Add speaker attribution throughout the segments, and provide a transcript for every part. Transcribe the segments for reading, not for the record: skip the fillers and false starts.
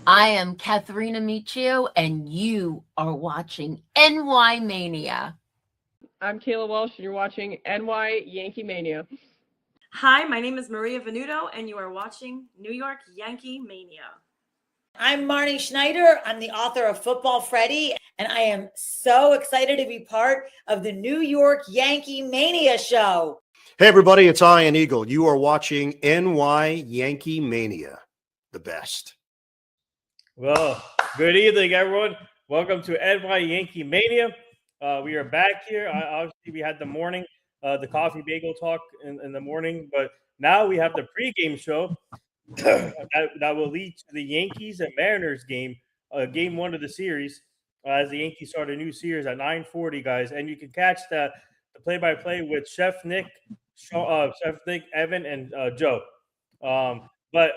Speaker 1: I am Katharina Michio, and you are watching NY Mania.
Speaker 2: I'm Kayla Walsh, and you're watching NY Yankee Mania.
Speaker 3: Hi, my name is Maria Venuto, and you are watching New York Yankee Mania.
Speaker 4: I'm Marnie Schneider. I'm the author of Football Freddy, and I am so excited to be part of the New York Yankee Mania show.
Speaker 5: Hey, everybody, it's Ian Eagle. You are watching NY Yankee Mania, the best.
Speaker 6: Well, good evening, everyone. Welcome to NY Yankee Mania. We are back here. Obviously, we had the coffee bagel talk in the morning, but now we have the pregame show that will lead to the Yankees and Mariners game, game one of the series, as the Yankees start a new series at 9:40, guys. And you can catch the play-by-play with Chef Nick, Evan, and Joe. But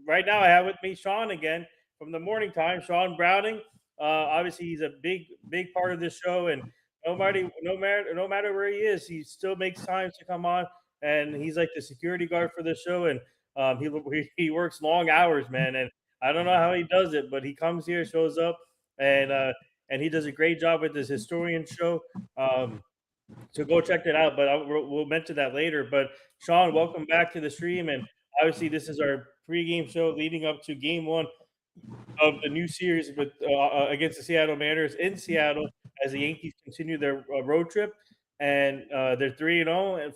Speaker 6: right now I have with me Sean again from the morning time, Sean Browning. Obviously, he's a big part of this show, and no matter where he is, he still makes time to come on, and he's like the security guard for the show, and he works long hours, man, and I don't know how he does it, but he comes here, shows up, and he does a great job with this historian show. So go check that out, but we'll mention that later. But Sean, welcome back to the stream, and obviously this is our pregame show leading up to Game One of the new series with against the Seattle Mariners in Seattle as the Yankees continue their road trip, and they're 3-0 and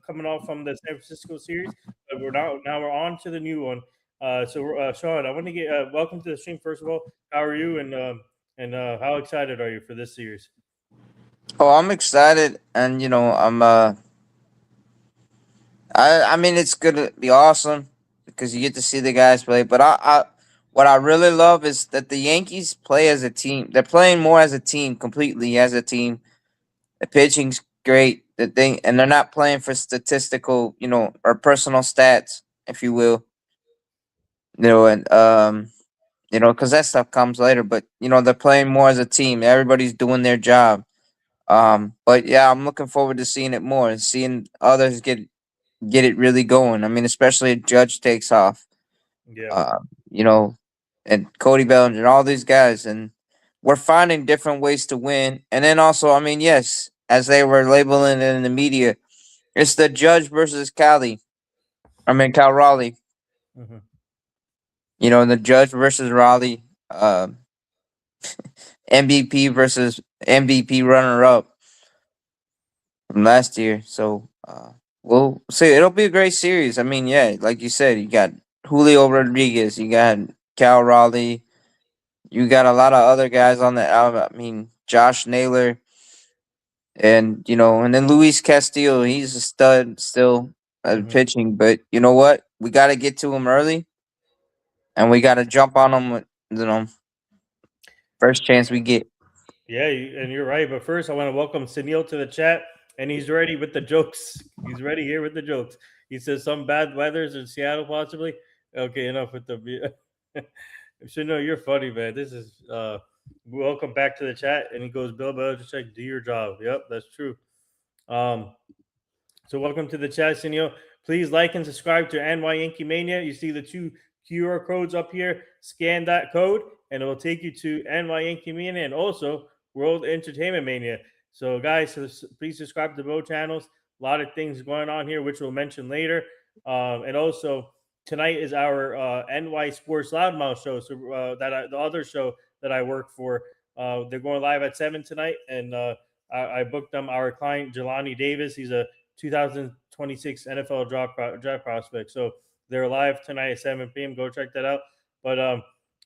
Speaker 6: coming off from the San Francisco series. But we're on to the new one. So Sean, I want to get welcome to the stream first of all. How are you, and how excited are you for this series?
Speaker 7: Oh, I'm excited, and I mean, it's gonna be awesome because you get to see the guys play. But what I really love is that the Yankees play as a team. They're playing more as a team, completely as a team. The pitching's great. And they're not playing for statistical, or personal stats, if you will. Because that stuff comes later. But they're playing more as a team. Everybody's doing their job. But yeah, I'm looking forward to seeing it more and seeing others get it really going. I mean, especially if Judge takes off.
Speaker 6: Yeah.
Speaker 7: And Cody Bellinger and all these guys, and we're finding different ways to win. And then also, I mean, yes, as they were labeling it in the media, it's the Judge versus Cal Raleigh.
Speaker 6: Mm-hmm.
Speaker 7: The Judge versus Raleigh, MVP versus MVP runner up from last year. So we'll see. It'll be a great series. I mean, yeah, like you said, you got Julio Rodriguez, you got Cal Raleigh, you got a lot of other guys on the album. I mean, Josh Naylor, and and then Luis Castillo. He's a stud still at pitching, but you know what? We got to get to him early, and we got to jump on him. First chance we get.
Speaker 6: Yeah, and you're right. But first, I want to welcome Sunil to the chat, and he's ready with the jokes. He's ready here with the jokes. He says some bad weathers in Seattle, possibly. Okay, enough with the. Sunil, you're funny, man. This is welcome back to the chat. And he goes, Bill Belichick, do your job. Yep, that's true. So welcome to the chat, Sunil. Please like and subscribe to NY Yankee Mania. You see the 2 QR codes up here. Scan that code, and it will take you to NY Yankee Mania and also World Entertainment Mania. So, guys, please subscribe to both channels. A lot of things going on here, which we'll mention later. And also, tonight is our NY Sports Loudmouth show. So the other show that I work for, they're going live at 7 tonight, and I booked them. Our client Jelani Davis, he's a 2026 NFL draft prospect. So they're live tonight at 7 p.m. Go check that out. But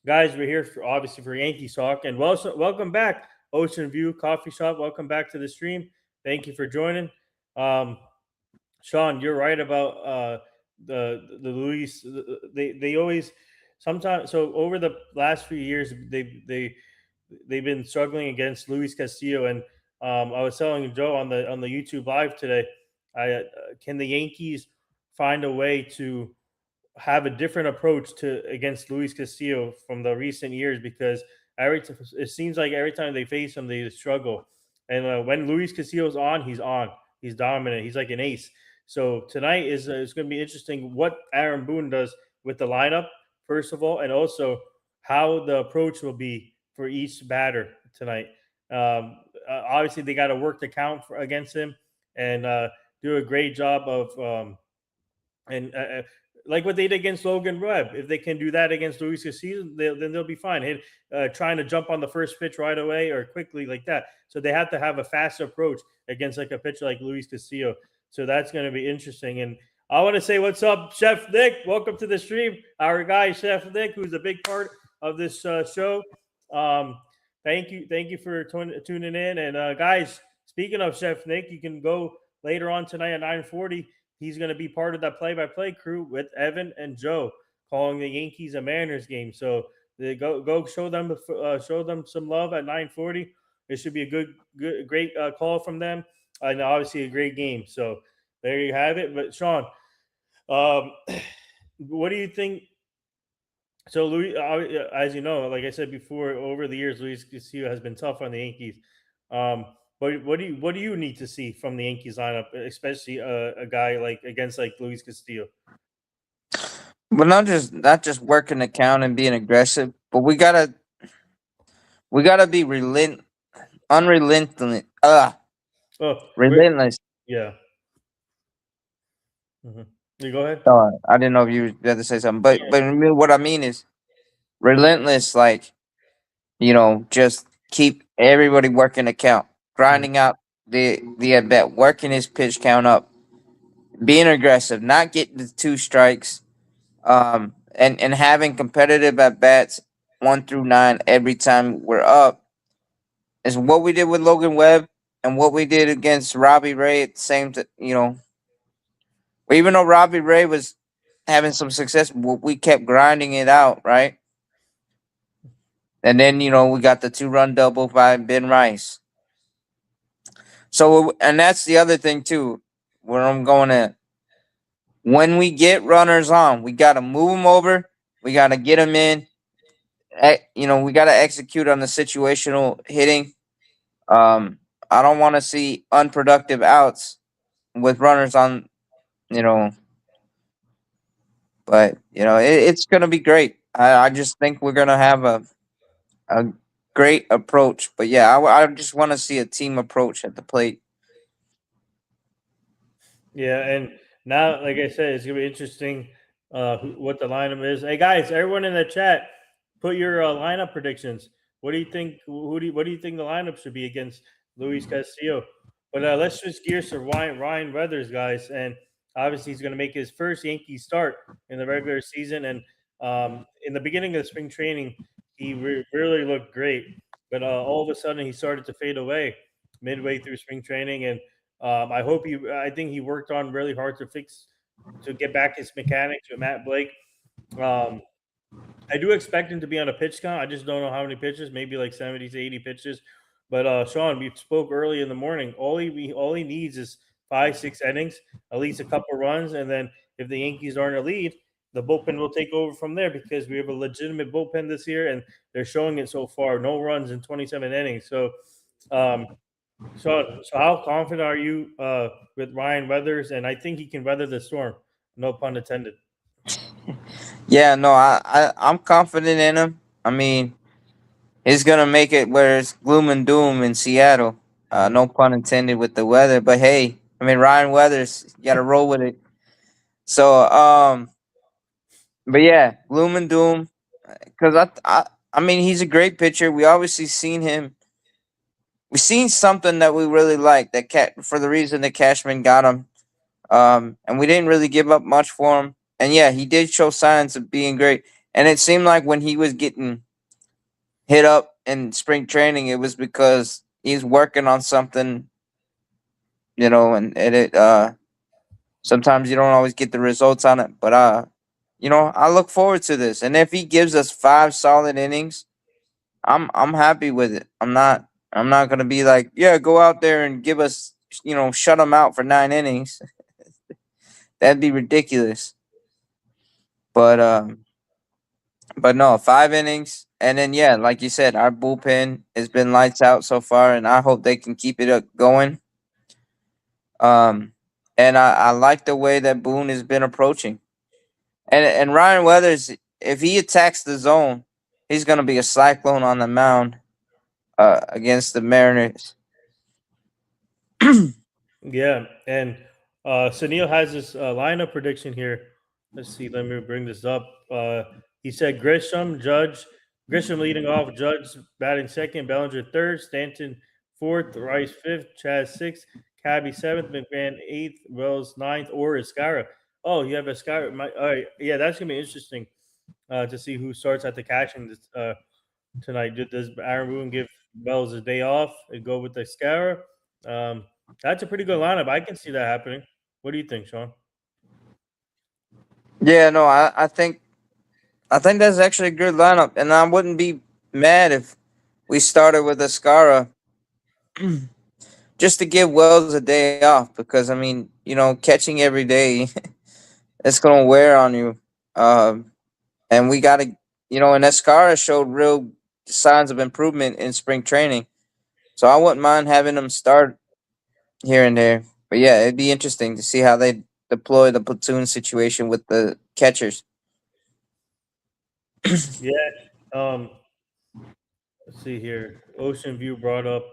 Speaker 6: guys, we're here obviously for Yankee talk, and welcome back, Ocean View Coffee Shop. Welcome back to the stream. Thank you for joining. Sean, you're right about the Luis. They always sometimes. So over the last few years, they've been struggling against Luis Castillo, and I was telling Joe on the YouTube live today. Can the Yankees find a way to have a different approach against Luis Castillo from the recent years? Because it seems like every time they face him, they struggle. And when Luis Castillo's on. He's dominant. He's like an ace. So tonight is going to be interesting what Aaron Boone does with the lineup, first of all, and also how the approach will be for each batter tonight. Obviously, they got to work the count against him and do a great job of and like what they did against Logan Webb. If they can do that against Luis Castillo, then they'll be fine. Trying to jump on the first pitch right away or quickly like that. So they have to have a fast approach against like a pitcher like Luis Castillo. So that's going to be interesting. And I want to say what's up, Chef Nick. Welcome to the stream. Our guy, Chef Nick, who's a big part of this show. Thank you for tuning in. And guys, speaking of Chef Nick, you can go later on tonight at 9:40. He's going to be part of that play-by-play crew with Evan and Joe calling the Yankees and Mariners game. So they go show them some love at 9:40. It should be a great call from them, and obviously a great game. So there you have it. But Sean, what do you think? So Luis, as you know, like I said before, over the years, Luis Castillo has been tough on the Yankees. But what do you need to see from the Yankees lineup, especially a guy like against like Luis Castillo?
Speaker 7: But not just working the count and being aggressive, but we gotta be unrelenting. Relentless.
Speaker 6: Yeah. You go ahead.
Speaker 7: I didn't know if you had to say something, but what I mean is relentless. Like, just keep everybody working the count, grinding out the at bat, working his pitch count up, being aggressive, not getting the 2 strikes, and having competitive at bats 1 through 9 every time we're up is what we did with Logan Webb and what we did against Robbie Ray at the same time. Even though Robbie Ray was having some success, we kept grinding it out, right? And then, we got the 2-run double by Ben Rice. So, and that's the other thing, too, where I'm going at. When we get runners on, we got to move them over. We got to get them in. We got to execute on the situational hitting. I don't want to see unproductive outs with runners on, but, it's going to be great. I just think we're going to have a great approach. But, yeah, I just want to see a team approach at the plate.
Speaker 6: Yeah, and now, like I said, it's gonna be interesting what the lineup is. Hey guys, everyone in the chat, put your lineup predictions. What do you think? What do you think the lineup should be against Luis Castillo? But let's switch gears to Ryan Weathers, guys, and obviously he's gonna make his first Yankee start in the regular season. And in the beginning of the spring training, he really looked great, but all of a sudden he started to fade away midway through spring training. And I think he worked on really hard to get back his mechanics with Matt Blake. I do expect him to be on a pitch count. I just don't know how many pitches, maybe like 70 to 80 pitches. But Sean, we spoke early in the morning. All he needs is 5-6 innings, at least a couple runs, and then if the Yankees are in a lead, the bullpen will take over from there because we have a legitimate bullpen this year, and they're showing it so far. No runs in 27 innings. So how confident are you with Ryan Weathers? And I think he can weather the storm. No pun intended.
Speaker 7: Yeah, no, I'm confident in him. I mean, he's gonna make it where it's gloom and doom in Seattle. No pun intended with the weather, but hey, I mean Ryan Weathers, you gotta roll with it. So, but yeah, gloom and doom, because I mean he's a great pitcher. We obviously seen him. We've seen something that we really like for the reason that Cashman got him, and we didn't really give up much for him. And yeah, he did show signs of being great. And it seemed like when he was getting hit up in spring training, it was because he's working on something, and it sometimes you don't always get the results on it. But I look forward to this. And if he gives us 5 solid innings, I'm happy with it. I'm not gonna be like, yeah, go out there and give us, shut them out for 9 innings. That'd be ridiculous. But no, 5 innings, and then yeah, like you said, our bullpen has been lights out so far, and I hope they can keep it up going. And I like the way that Boone has been approaching, and Ryan Weathers, if he attacks the zone, he's gonna be a cyclone on the mound against the Mariners.
Speaker 6: Yeah, and Sunil has this lineup prediction here. Let's see. Let me bring this up. He said Grisham leading off, Judge batting second, Bellinger third, Stanton fourth, Rice fifth, Chaz sixth, Cabby seventh, McMahon eighth, Wells ninth, or Escara. Oh, you have Escara. All right, yeah, that's gonna be interesting to see who starts at the catching tonight. Does Aaron Boone give Wells a day off and go with Escara? That's a pretty good lineup. I can see that happening. What do you think, Sean?
Speaker 7: Yeah, no, I think that's actually a good lineup, and I wouldn't be mad if we started with Escara just to give Wells a day off, because I mean, catching every day, it's gonna wear on you. And we gotta, and Escara showed real signs of improvement in spring training, so I wouldn't mind having him start here and there. But yeah, it'd be interesting to see how they deploy the platoon situation with the catchers.
Speaker 6: Yeah. Let's see here. Ocean View brought up.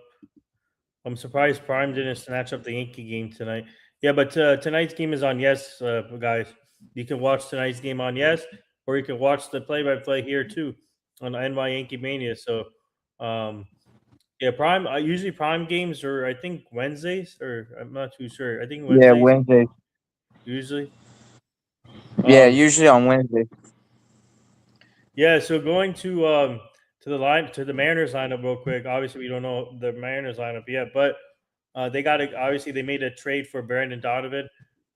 Speaker 6: I'm surprised Prime didn't snatch up the Yankee game tonight. Yeah, but tonight's game is on Yes, guys. You can watch tonight's game on Yes, or you can watch the play-by-play here too on NY Yankee Mania. So, yeah, Prime. Usually Prime games are I think Wednesdays, or I'm not too sure. I think
Speaker 7: Yeah,
Speaker 6: Wednesdays
Speaker 7: Wednesday.
Speaker 6: usually.
Speaker 7: Yeah,
Speaker 6: Um,
Speaker 7: usually on Wednesday.
Speaker 6: Yeah, so going to the Mariners lineup real quick. Obviously, we don't know the Mariners lineup yet, but they got to obviously they made a trade for Brandon Donovan.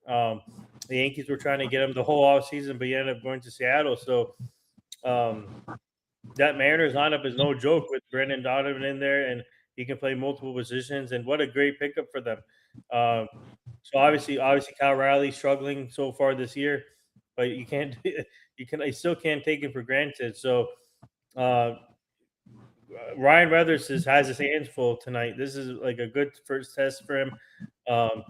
Speaker 6: Um, the Yankees were trying to get him the whole offseason, but he ended up going to Seattle. So that Mariners lineup is no joke with Brandon Donovan in there, and he can play multiple positions. And what a great pickup for them. Um, so obviously, Kyle Riley struggling so far this year, but you can't, I still can't take it for granted. So uh, Ryan Weathers has his hands full tonight. This is like a good first test for him. Um,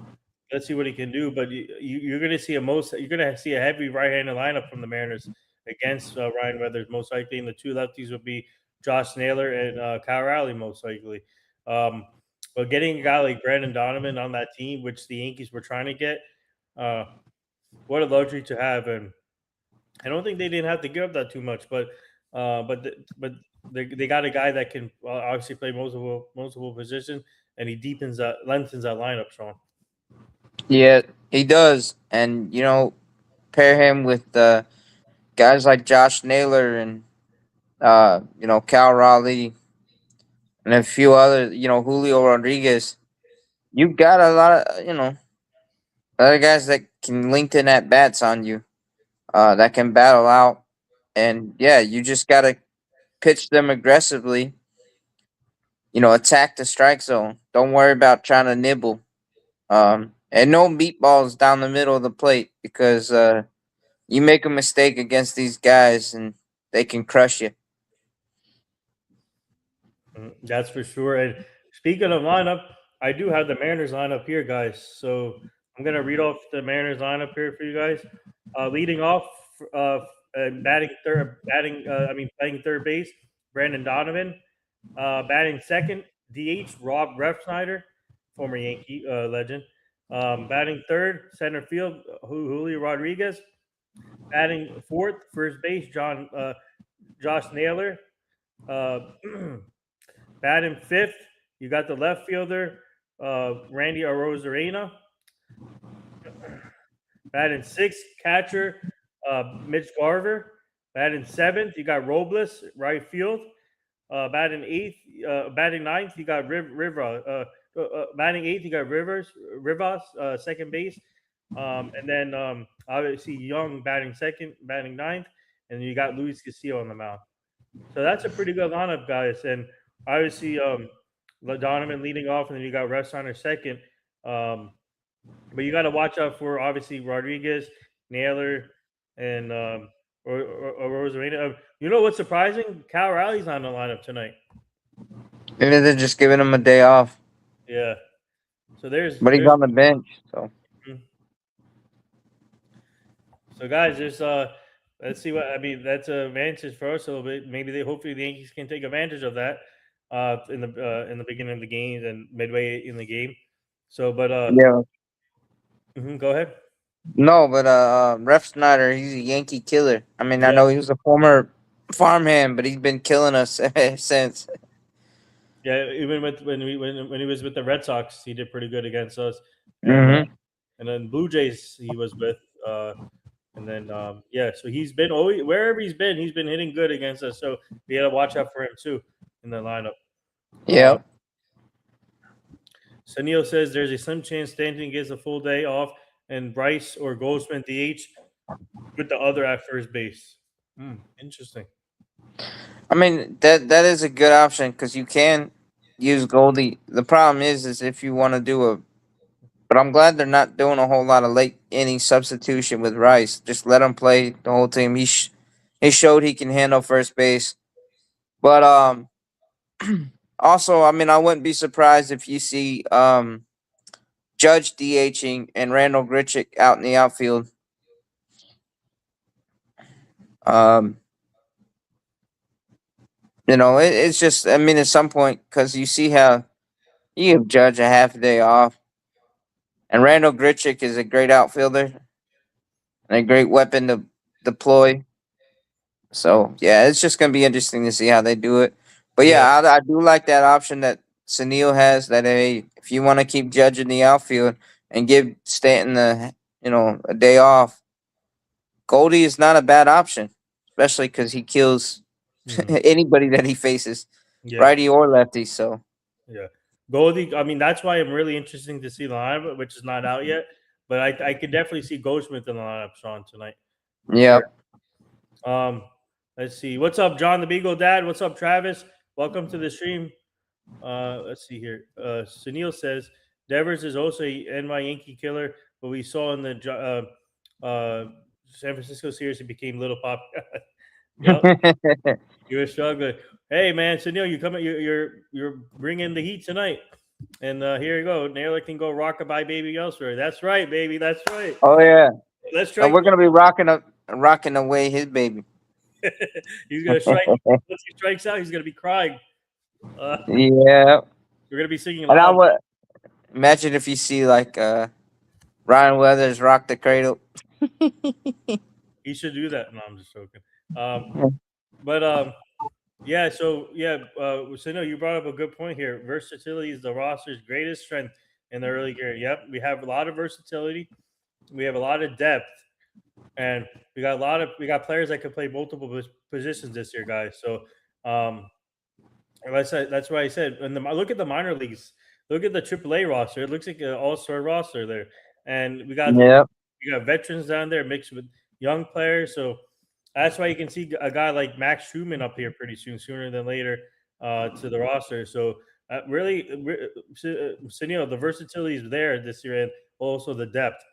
Speaker 6: let's see what he can do. But you're going to see a heavy right-handed lineup from the Mariners against Ryan Weathers most likely, and the two lefties would be Josh Naylor and Kyle Riley most likely. But getting a guy like Brandon Donovan on that team, which the Yankees were trying to get, what a luxury to have. And I don't think they didn't have to give up that too much, but they got a guy that can obviously play multiple positions, and he lengthens that lineup, Sean.
Speaker 7: Yeah, he does, and pair him with guys like Josh Naylor and Cal Raleigh and a few other, Julio Rodriguez. You've got a lot of other guys that can lengthen at bats on you, that can battle out, and yeah, you just gotta pitch them aggressively. Attack the strike zone. Don't worry about trying to nibble. And no meatballs down the middle of the plate, because you make a mistake against these guys and they can crush you.
Speaker 6: That's for sure. And speaking of lineup, I do have the Mariners lineup here, guys. So I'm gonna read off the Mariners lineup here for you guys. Leading off, batting third, playing third base, Brandon Donovan. Batting second, DH Rob Refsnyder, former Yankee legend. Batting third, center field, Julio Rodriguez. Batting fourth, first base, Josh Naylor. Batting fifth, you got the left fielder, Randy Arozarena. Batting sixth, catcher, Mitch Garver. Batting seventh, you got Robles, right field. Batting ninth, you got batting eighth, you got Rivas, second base. And then obviously Young batting second, batting ninth, and you got Luis Castillo on the mound. So that's a pretty good lineup, guys. And obviously Donovan leading off, and then you got Refsnyder second. But you got to watch out for obviously Rodriguez, Naylor, and Rosarena. You know what's surprising? Cal Riley's on the lineup tonight.
Speaker 7: Maybe they're just giving him a day off.
Speaker 6: Yeah. So
Speaker 7: but he's on the bench. So
Speaker 6: guys, there's let's see what I mean. That's an advantage for us a little bit. Maybe hopefully the Yankees can take advantage of that in the beginning of the game and midway in the game. So, but
Speaker 7: Yeah.
Speaker 6: go ahead.
Speaker 7: No, but Ref Snyder, he's a Yankee killer. I mean, I
Speaker 6: Yeah,
Speaker 7: know he was a former farmhand, but he's been killing us since.
Speaker 6: yeah. Even with when he was with the Red Sox, he did pretty good against us.
Speaker 7: Hmm.
Speaker 6: And then Blue Jays he was with. And then yeah, so he's been always wherever he's been hitting good against us. So we got to watch out for him too in the lineup. Uh,
Speaker 7: Yep.
Speaker 6: Sunil says there's a slim chance Stanton gets a full day off and Bryce or Goldsman DH with the other at first base. Interesting.
Speaker 7: I mean that is a good option because you can use Goldie. The problem is if you want to do a, but I'm glad they're not doing a whole lot of late inning substitution with Rice. Just let him play the whole team. He showed he can handle first base, but also I mean I wouldn't be surprised if you see Judge DHing and Randall Grichuk out in the outfield. Um, it's just I mean at some point because you see how you give Judge a half a day off, and Randall Grichuk is a great outfielder and a great weapon to deploy. So yeah, it's just gonna be interesting to see how they do it. But
Speaker 6: Yeah.
Speaker 7: yeah, I do like that option that Sunil has. That hey, if you want to keep Judge in the outfield and give Stanton a day off, Goldie is not a bad option, especially because he kills
Speaker 6: Mhm.
Speaker 7: anybody that he faces,
Speaker 6: Yeah.
Speaker 7: righty or lefty. So
Speaker 6: Yeah. Goldie, I mean, that's why I'm really interesting to see the lineup, which is not out yet. But I could definitely see Goldsmith in the lineup, Sean, tonight. For
Speaker 7: yeah,
Speaker 6: sure. Let's see. What's up, John the Beagle Dad? What's up, Travis? Welcome to the stream. Let's see here. Sunil says Devers is also a NY Yankee killer, but we saw in the San Francisco series he became Little Pop. Yep, you were struggling. Hey man, Sunil, you coming? You're bringing the heat tonight, and here you go. Naylor can go rockabye baby elsewhere. That's right, baby. That's right.
Speaker 7: oh yeah,
Speaker 6: Let's
Speaker 7: and
Speaker 6: strike.
Speaker 7: we're gonna be rocking away his baby.
Speaker 6: He's gonna strike. Once he strikes out, he's gonna be crying.
Speaker 7: Yeah,
Speaker 6: We're gonna be singing
Speaker 7: and I
Speaker 6: loud.
Speaker 7: would imagine if you see like Ryan Weathers rock the cradle.
Speaker 6: He should do that. No, I'm just joking. But yeah. So no, you brought up a good point here. Versatility is the roster's greatest strength in the early year. Yep, we have a lot of versatility. We have a lot of depth, and we got players that can play multiple positions this year, guys. So that's why I said. And look at the minor leagues. Look at the AAA roster. It looks like an all-star roster there, and we got
Speaker 7: Yeah,
Speaker 6: veterans down there mixed with young players. So that's why you can see a guy like Max Schumann up here pretty soon, sooner than later, to the roster. So Sunil, the versatility is there this year, and also the depth.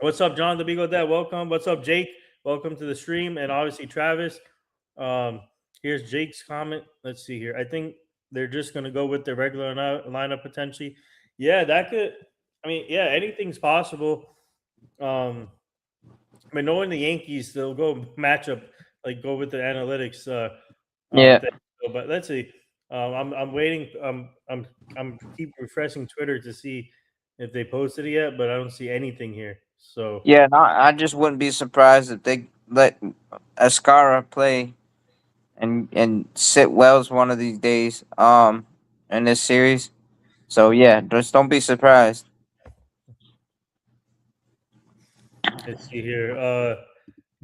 Speaker 6: What's up, John the Beagle Dad? Welcome. What's up, Jake? Welcome to the stream, and obviously Travis. Here's Jake's comment. Let's see here. I think they're just going to go with the regular lineup potentially. Yeah, that could. I mean, yeah, anything's possible. But knowing the Yankees, they'll go matchup, like go with the analytics.
Speaker 7: yeah,
Speaker 6: Thing. So, but let's see. I'm waiting. I'm keep refreshing Twitter to see if they posted it yet, but I don't see anything here. So
Speaker 7: yeah. No, I just wouldn't be surprised if they let Ascara play and sit Wells one of these days. In this series. So yeah, just don't be surprised.
Speaker 6: let's see here.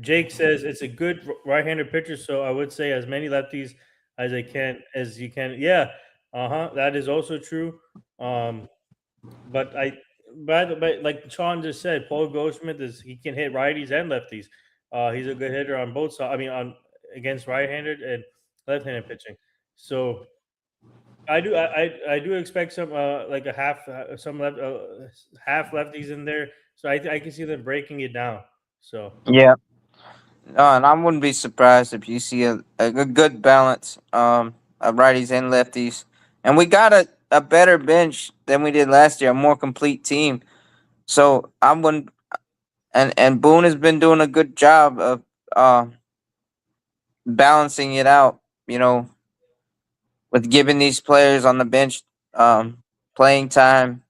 Speaker 6: Jake says it's a good right-handed pitcher, so I would say as many lefties as you can. Yeah, that is also true. But but like Sean just said, Paul Goldschmidt he can hit righties and lefties. He's a good hitter on both sides. I mean, on against right-handed and left-handed pitching. So I do expect some like a half some half lefties in there. So I can see them breaking it down. So
Speaker 7: Yeah. And I wouldn't be surprised if you see a good balance of righties and lefties. And we got a better bench than we did last year, a more complete team. So I wouldn't and Boone has been doing a good job of balancing it out. You know, with giving these players on the bench playing time,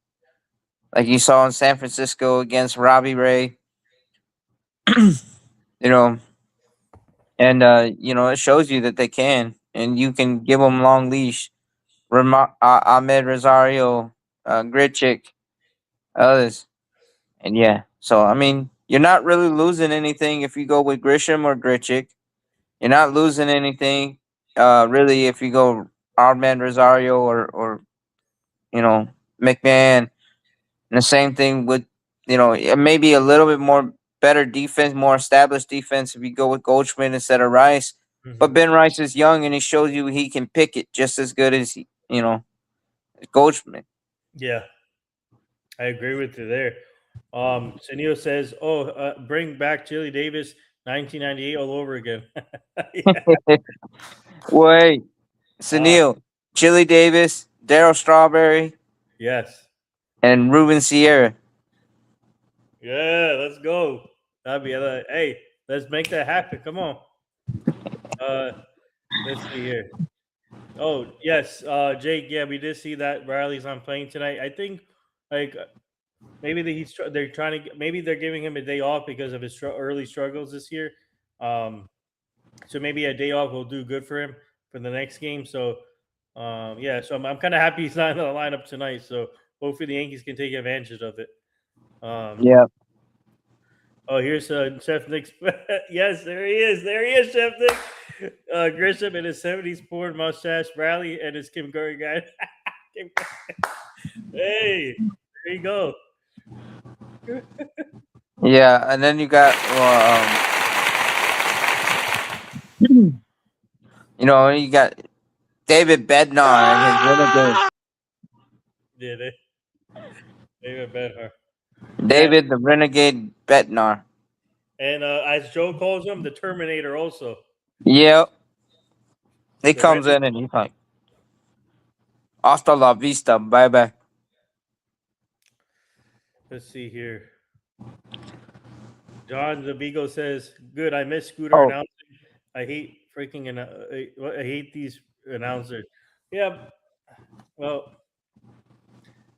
Speaker 7: like you saw in San Francisco against Robbie Ray. You know, and you know, it shows you that they can, and you can give them long leash. Ahmed Rosario, Gritchick, others, and yeah. So I mean, you're not really losing anything if you go with Grisham or Gritchick. You're not losing anything, really, if you go Ahmed Rosario or you know McMahon. And the same thing with, you know, maybe a little bit more better defense, more established defense if you go with Goldschmidt instead of Rice. But Ben Rice is young and he shows you he can pick it just as good as you know, Goldschmidt.
Speaker 6: Yeah, I agree with you there. Sunil says, "Oh, bring back Chili Davis, 1998 all over again." Yeah.
Speaker 7: Wait, Sunil, Chili Davis, Daryl Strawberry,
Speaker 6: Yes.
Speaker 7: and Ruben Sierra.
Speaker 6: Yeah, let's go. That'd be hey, let's make that happen. Come on. Let's see here. Oh yes, Jake. Yeah, we did see that Riley's on playing tonight. I think like maybe they're trying to maybe they're giving him a day off because of his early struggles this year. So maybe a day off will do good for him for the next game. So yeah, so I'm kind of happy he's not in the lineup tonight. So hopefully the Yankees can take advantage of it.
Speaker 7: Yeah.
Speaker 6: Oh, here's Chef Nick's. Yes, there he is. There he is, Chef Nick. Grisham in his 70s porn mustache, Riley and his Kim Curry guy. Hey, there you go.
Speaker 7: Yeah, and then you got you know, you got David Bednar and his Renegade.
Speaker 6: Did it? David Bednar.
Speaker 7: David the Renegade Bednar.
Speaker 6: And as Joe calls him, the Terminator also.
Speaker 7: Yep. He
Speaker 6: The
Speaker 7: comes in and he's like, hasta la vista, bye bye.
Speaker 6: Let's see here. John Zabigo says, "Good. I miss Scooter
Speaker 7: Oh.
Speaker 6: announcing. I hate freaking I hate these announcers." Yeah. Well.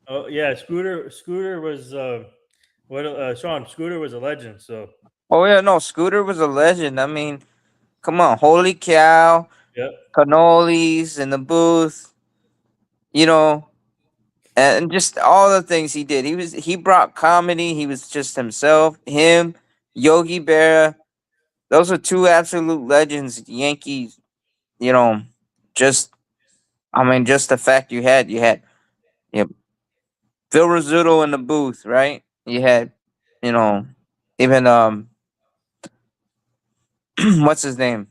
Speaker 6: Oh yeah, Scooter was Sean. Scooter was a legend. So.
Speaker 7: Oh yeah, no, Scooter was a legend. I mean, come on, holy cow,
Speaker 6: Yep.
Speaker 7: cannolis in the booth, you know, and just all the things he did. He brought comedy. He was just himself. Him, Yogi Berra. Those are two absolute legends. Yankees, you know, just I mean, just the fact you had yep, Phil Rizzuto in the booth, right? You had, you know, even what's his name?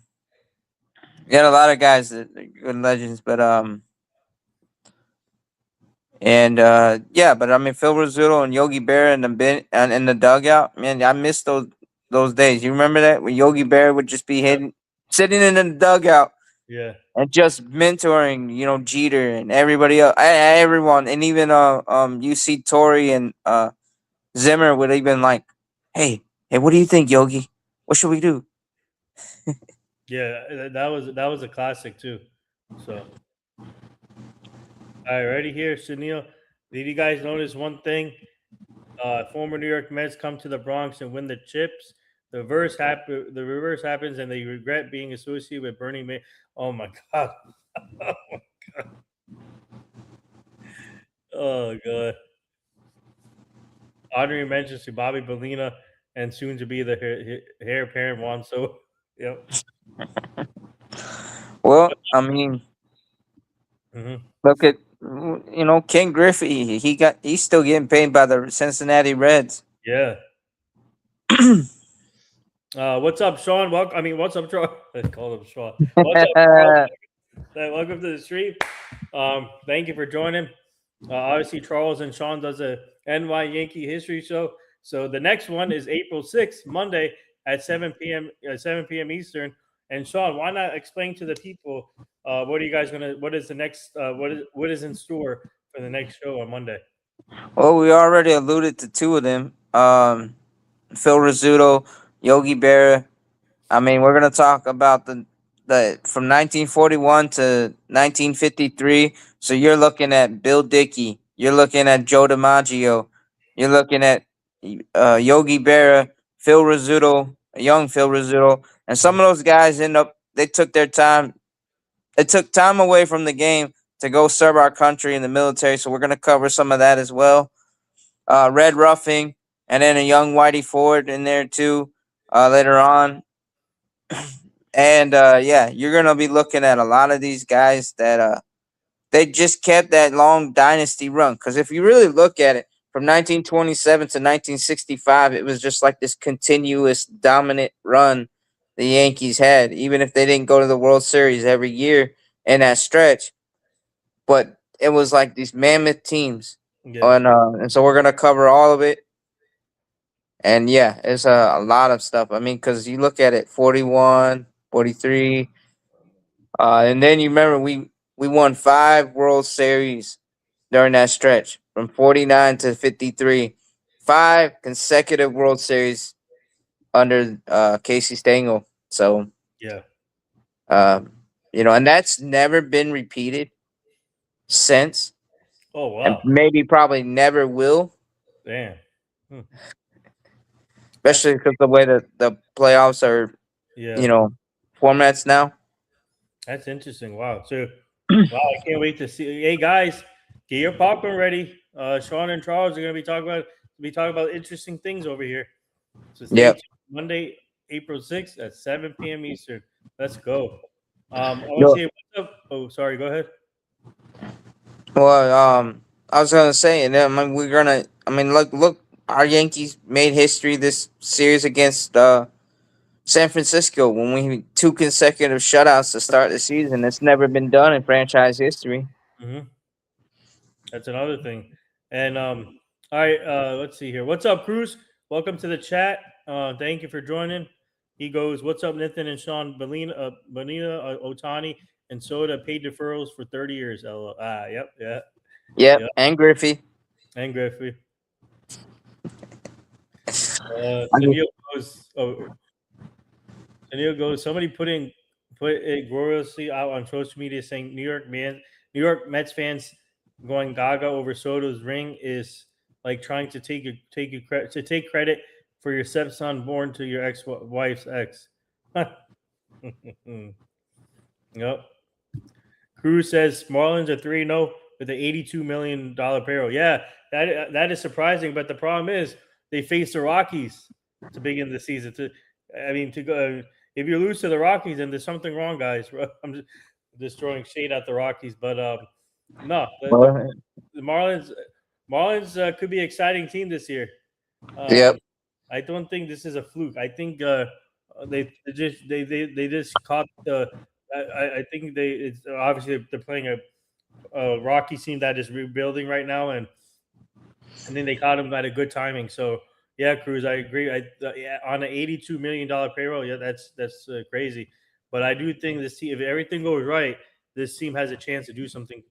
Speaker 7: You got a lot of guys that are good legends, but and yeah, but I mean Phil Rizzuto and Yogi Berra in the and in the dugout, man, I miss those days. You remember that when Yogi Berra would just be sitting in the dugout,
Speaker 6: Yeah.
Speaker 7: and just mentoring, you know, Jeter and everybody else, everyone, and even you see Torrey and Zimmer would even like, hey, what do you think, Yogi? What should we do?
Speaker 6: Yeah, that was a classic too. So, all right, ready here, Sunil. Did you guys notice one thing? Former New York Mets come to the Bronx and win the chips. The reverse happens, and they regret being associated with Bernie May. Oh my god! Oh my god! Oh god! Honorary mentions to Bobby Bellina and soon to be the heir apparent one. So, yep.
Speaker 7: Well, I mean,
Speaker 6: Mm-hmm.
Speaker 7: look at, you know, Ken Griffey. He's still getting paid by the Cincinnati Reds.
Speaker 6: Yeah. What's up, Sean? What's up, Sean? Let's call him Sean. What's up, Charles? Welcome to the stream. Thank you for joining. Obviously, Charles and Sean does a NY Yankee history show. So the next one is April 6th, Monday at 7 p.m. 7 p.m. Eastern. And Sean, why not explain to the people what is the next what is in store for the next show on Monday?
Speaker 7: Well, we already alluded to two of them. Phil Rizzuto, Yogi Berra. I mean, we're gonna talk about the from 1941 to 1953. So you're looking at Bill Dickey, you're looking at Joe DiMaggio, you're looking at Yogi Berra, Phil Rizzuto, young Phil Rizzuto, and some of those guys they took their time. It took time away from the game to go serve our country in the military. So we're gonna cover some of that as well. Red Ruffing, and then a young Whitey Ford in there too later on. And yeah, you're gonna be looking at a lot of these guys that they just kept that long dynasty run. Because if you really look at it, from 1927 to 1965, it was just like this continuous dominant run the Yankees had, even if they didn't go to the World Series every year in that stretch. But it was like these mammoth teams,
Speaker 6: Yeah.
Speaker 7: and so we're gonna cover all of it. And yeah, it's a lot of stuff. I mean, because you look at it, 41, 43. And then you remember we won 5 World Series during that stretch from 49 to 53. 5 consecutive World Series under Casey Stengel. So,
Speaker 6: Yeah.
Speaker 7: and that's never been repeated since,
Speaker 6: Oh
Speaker 7: and
Speaker 6: wow.
Speaker 7: maybe probably never will,
Speaker 6: Damn. Hmm.
Speaker 7: especially because the way that the playoffs are,
Speaker 6: Yeah.
Speaker 7: formats now.
Speaker 6: That's interesting. Wow. So, wow, I can't wait to see. Hey guys, get your popcorn ready. Sean and Charles are going to be talking about interesting things over here. So stay
Speaker 7: Yep.
Speaker 6: tuned. Monday, April 6th at 7 p.m. Eastern. Let's go. I want to
Speaker 7: Yo,
Speaker 6: say what's up. Oh, sorry. Go ahead.
Speaker 7: well, I was gonna say, and then we're gonna. I mean, look, our Yankees made history this series against San Francisco when we 2 consecutive shutouts to start the season. It's never been done in franchise history.
Speaker 6: Mm-hmm. That's another thing. And all right, let's see here. What's up, Cruz? Welcome to the chat. Thank you for joining. He goes, "What's up, Nithin and Sean? Bonina, Otani, and Soda paid deferrals for 30 years." LOL. Yep, yeah,
Speaker 7: Yep,
Speaker 6: yep.
Speaker 7: and Griffey.
Speaker 6: And Griffey.
Speaker 7: I mean,
Speaker 6: Sunil goes. Oh, Sunil goes. Somebody put it gloriously out on social media saying New York Mets fans going gaga over Soto's ring is like trying to take credit for your stepson born to your ex-wife's ex. Yep. Cruz says Marlins are 3-0 with an $82 million payroll. Yeah, that is surprising, but the problem is they face the Rockies to begin the season. To go, if you lose to the Rockies, then there's something wrong, guys. I'm just throwing shade at the Rockies, but no,
Speaker 7: well,
Speaker 6: the Marlins could be an exciting team this year.
Speaker 7: yep.
Speaker 6: I don't think this is a fluke. I think they just caught the. I think it's obviously they're playing a Rocky team that is rebuilding right now, and then they caught him at a good timing. So yeah, Cruz, I agree. Yeah, on an $82 million payroll, yeah, that's crazy. But I do think this team, if everything goes right, this team has a chance to do something.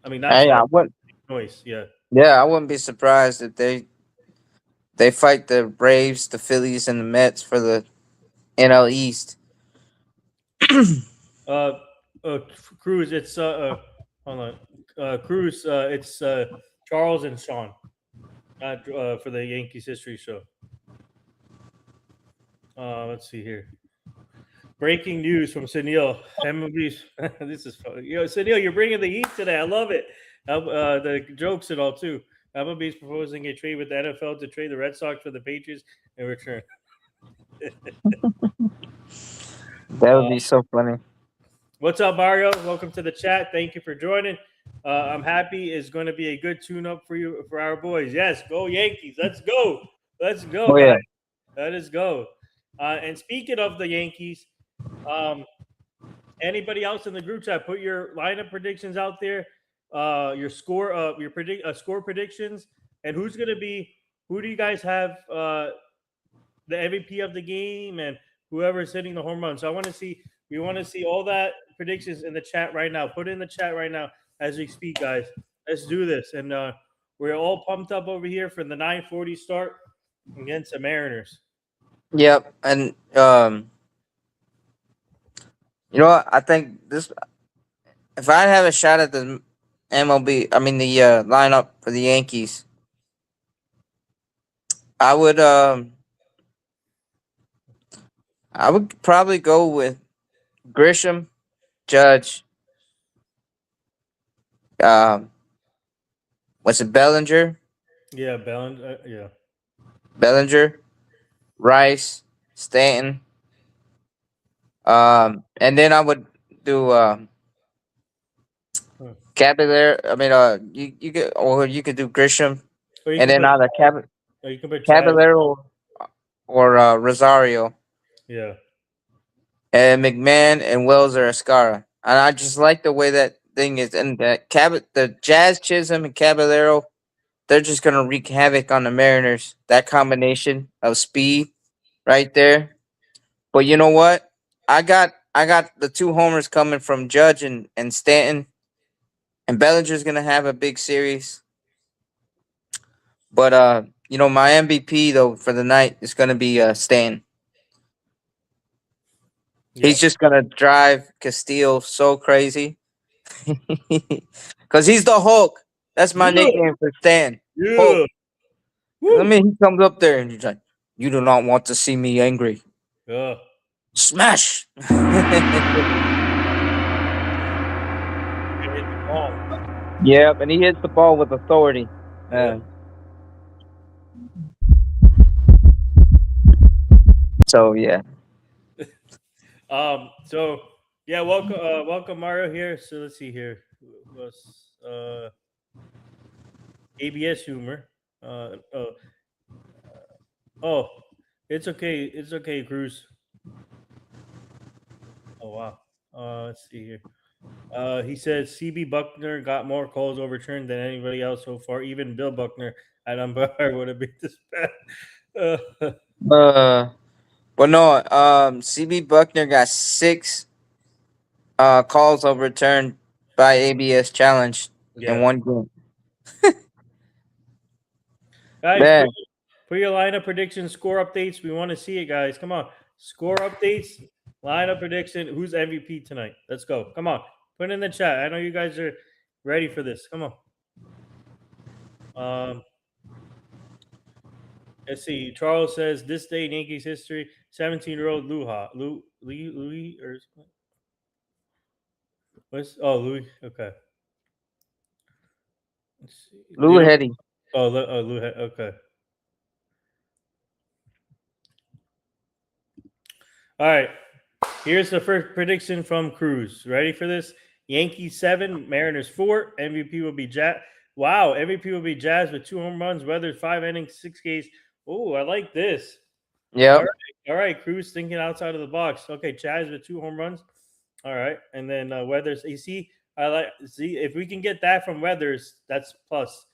Speaker 6: I mean, not
Speaker 7: Hey,
Speaker 6: chance,
Speaker 7: I wouldn't.
Speaker 6: noise. Yeah.
Speaker 7: Yeah, I wouldn't be surprised if they fight the Braves, the Phillies, and the Mets for the NL East.
Speaker 6: Uh, Cruz, it's hold on, Cruz, it's Charles and Sean, not for the Yankees history show. Let's see here. Breaking news from Sunil. MLB's this is funny. Sunil, you're bringing the heat today. I love it. The jokes and all too. MLB is proposing a trade with the NFL to trade the Red Sox for the Patriots in return.
Speaker 7: That would be so funny.
Speaker 6: What's up, Mario? Welcome to the chat. Thank you for joining. I'm happy it's going to be a good tune-up for our boys. Yes, go Yankees. Let's go. Let's go,
Speaker 7: Oh, yeah.
Speaker 6: guys. Let us go. And speaking of the Yankees, anybody else in the group chat, put your lineup predictions out there. Your score, score predictions, and who do you guys have the MVP of the game and whoever's hitting the home run. So we want to see all that predictions in the chat right now. Put it in the chat right now as we speak, guys. Let's do this. And we're all pumped up over here for the 9:40 start against the Mariners.
Speaker 7: Yep, and you know what? I think this. If I have a shot at the MLB, I mean the lineup for the Yankees, I would I would probably go with Grisham, Judge, um, what's it, Bellinger,
Speaker 6: Yeah, Bellinger. Yeah.
Speaker 7: Bellinger, Rice, Stanton, and then I would do
Speaker 6: Hmm.
Speaker 7: Caballero. I mean, you could, or you could do Grisham,
Speaker 6: Or you
Speaker 7: and
Speaker 6: can
Speaker 7: then
Speaker 6: put.
Speaker 7: either
Speaker 6: Or you can put Chad.
Speaker 7: Caballero or Rosario,
Speaker 6: Yeah.
Speaker 7: and McMahon and Wells or Escara. And I just like the way that thing is, and that the Jazz, Chisholm, and Caballero, they're just gonna wreak havoc on the Mariners. That combination of speed right there. But you know what? I got the two homers coming from Judge and Stanton, and Bellinger's gonna have a big series. But you know, my MVP though for the night is gonna be Stanton.
Speaker 6: Yeah.
Speaker 7: He's just gonna drive Castillo so crazy. Cause he's the Hulk. That's my
Speaker 6: Yeah.
Speaker 7: nickname for Stan. Hulk.
Speaker 6: Yeah.
Speaker 7: 'Cause I
Speaker 6: Woo.
Speaker 7: mean, he comes up there and he's like, "You do not want to see me angry.
Speaker 6: Yeah.
Speaker 7: Smash!"
Speaker 6: Hit the ball.
Speaker 7: Yep, and he hits the ball with authority.
Speaker 6: Yeah.
Speaker 7: So yeah,
Speaker 6: So yeah, welcome Mario here. So let's see here. Who else? ABS humor. Uh, oh, oh, it's okay. It's okay, Cruz. Oh wow. Let's see here. He says CB Buckner got more calls overturned than anybody else so far. Even Bill Buckner at umpire would have beat this bad.
Speaker 7: uh, but no, CB Buckner got 6 calls overturned by ABS challenge in
Speaker 6: Yeah.
Speaker 7: one game.
Speaker 6: Guys,
Speaker 7: Man,
Speaker 6: put your lineup prediction, score updates. We want to see it, guys. Come on. Score updates, lineup prediction. Who's MVP tonight? Let's go. Come on. Put it in the chat. I know you guys are ready for this. Come on. Let's see. Charles says this day in Yankees history, 17-year-old Louis or what's Louis? Okay. Let's see.
Speaker 7: Lou Hetty.
Speaker 6: Lou. Okay. All right. Here's the first prediction from Cruz. Ready for this? Yankees 7, Mariners 4. MVP will be Jazz. Wow, MVP will be Jazz with 2 home runs, Weathers 5 innings, 6 Ks. Oh, I like this.
Speaker 7: Yep.
Speaker 6: All right, Cruz thinking outside of the box. Okay, Jazz with 2 home runs. All right, and then Weathers. You see, see if we can get that from Weathers, that's plus.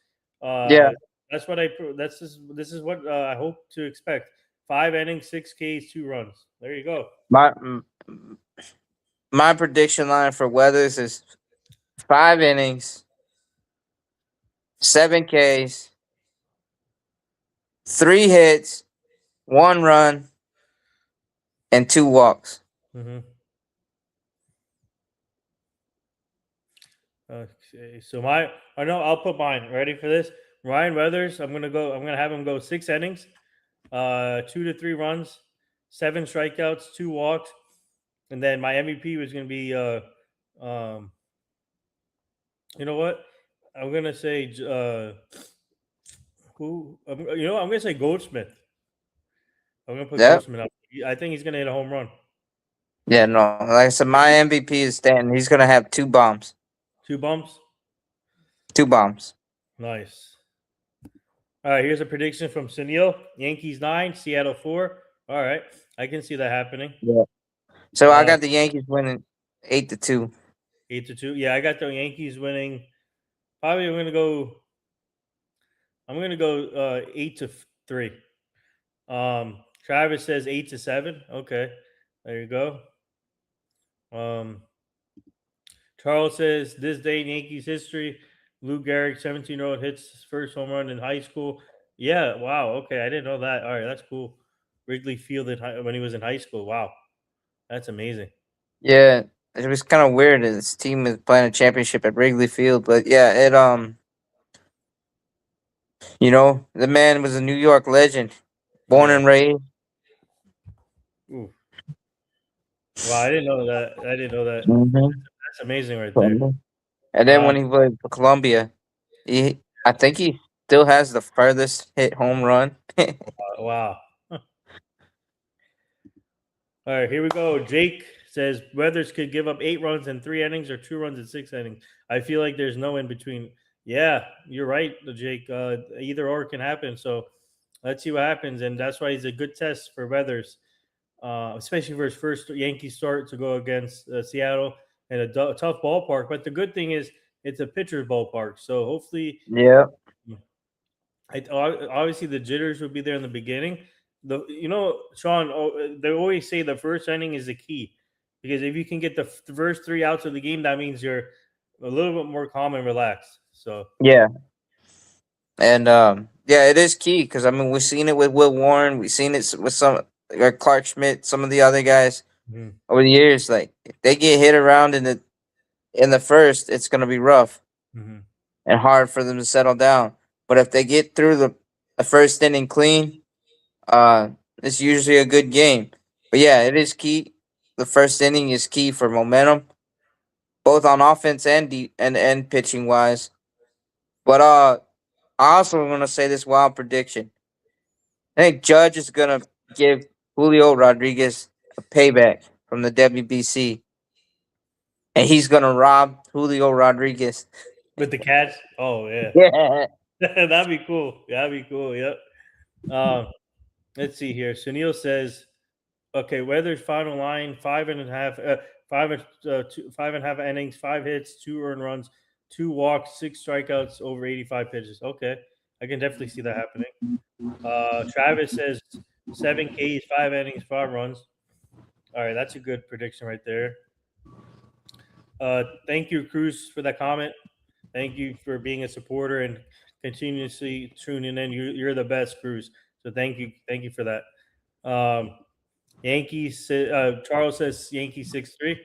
Speaker 7: Yeah.
Speaker 6: That's what I. This is what I hope to expect. 5 innings, 6 Ks, 2 runs. There you go.
Speaker 7: My prediction line for Weathers is 5 innings, 7 Ks, 3 hits, 1 run, and 2 walks.
Speaker 6: Mm-hmm. Okay, so I'll put mine. Ready for this? Ryan Weathers. I'm gonna have him go 6 innings, 2 to 3 runs, 7 strikeouts, 2 walks, and then my MVP was gonna be you know what? I'm gonna say who? I'm gonna say Goldsmith. I'm gonna put
Speaker 7: Yep.
Speaker 6: Goldsmith up. I think he's gonna hit a home run.
Speaker 7: Yeah, no. Like I said, my MVP is Stanton. He's going to have 2 bombs.
Speaker 6: 2 bumps.
Speaker 7: 2 bombs.
Speaker 6: Nice. All right, here's a prediction from Sunil. Yankees 9, Seattle 4. All right, I can see that happening.
Speaker 7: Yeah. So I got the Yankees winning 8-2.
Speaker 6: 8-2. Yeah, I got the Yankees winning. Probably I'm gonna go 8-3. Travis says 8-7. Okay, there you go. Charles says this day in Yankees history, Lou Gehrig, 17-year-old, hits his first home run in high school. Yeah, wow. Okay, I didn't know that. All right, that's cool. Wrigley Field when he was in high school. Wow, that's amazing.
Speaker 7: Yeah, it was kind of weird that his team was playing a championship at Wrigley Field, but yeah, the man was a New York legend, born
Speaker 6: Yeah.
Speaker 7: and raised.
Speaker 6: Ooh. Wow, I didn't know that. I didn't know that.
Speaker 7: Mhm.
Speaker 6: That's amazing right there.
Speaker 7: And then
Speaker 6: Uh,
Speaker 7: when he played for Columbia, I think he still has the furthest hit home run.
Speaker 6: wow. All right, here we go. Jake says Weathers could give up 8 runs in 3 innings or 2 runs in 6 innings. I feel like there's no in between. Yeah, you're right, Jake. Either or can happen. So let's see what happens, and that's why he's a good test for Weathers, especially for his first Yankee start to go against Seattle in a tough ballpark. But the good thing is it's a pitcher's ballpark, so hopefully,
Speaker 7: Yeah.
Speaker 6: obviously the jitters will be there in the beginning. Sean, they always say the first inning is the key because if you can get the first 3 outs of the game, that means you're a little bit more calm and relaxed. So
Speaker 7: Yeah. And yeah, it is key because I mean we've seen it with Will Warren, we've seen it with some Clark Schmidt, some of the other guys
Speaker 6: mhm,
Speaker 7: over the years. Like if they get hit around in the first, it's gonna be rough
Speaker 6: mhm.
Speaker 7: and hard for them to settle down. But if they get through the first inning clean, uh, it's usually a good game. But yeah, it is key. The first inning is key for momentum, both on offense and pitching wise. But I also want to say this wild prediction. I think Judge is gonna give Julio Rodriguez a payback from the WBC, and he's gonna rob Julio Rodriguez.
Speaker 6: With the catch. Oh yeah,
Speaker 7: Yeah,
Speaker 6: that'd be cool. That'd be cool. Yep. Um, let's see here. Sunil says, "Okay, Weather's final line: 5.5 innings, 5 hits, 2 earned runs, 2 walks, 6 strikeouts, over 85 pitches." Okay, I can definitely see that happening. Travis says 7 Ks, 5 innings, 5 runs. All right, that's a good prediction right there. Thank you, Cruz, for that comment. Thank you for being a supporter and continuously tuning in. You're the best, Cruz. So thank you for that. Yankees. Charles says Yankees 6-3.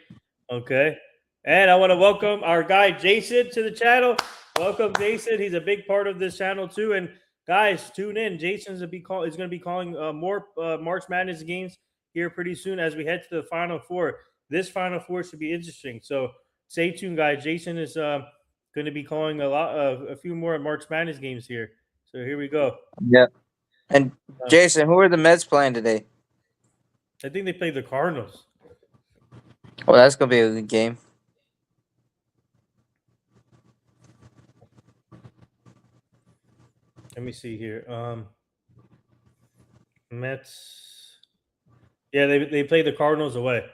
Speaker 6: Okay, and I want to welcome our guy Jason to the channel. Welcome, Jason. He's a big part of this channel too. And guys, tune in. Jason's is going to be calling more March Madness games here pretty soon as we head to the Final Four. This Final Four should be interesting. So stay tuned, guys. Jason is going to be calling a few more March Madness games here. So here we go.
Speaker 7: yeah. And Jason, who are the Mets playing today?
Speaker 6: I think they play the Cardinals.
Speaker 7: Well, that's gonna be a good game.
Speaker 6: Let me see here. Mets. Yeah, they play the Cardinals away.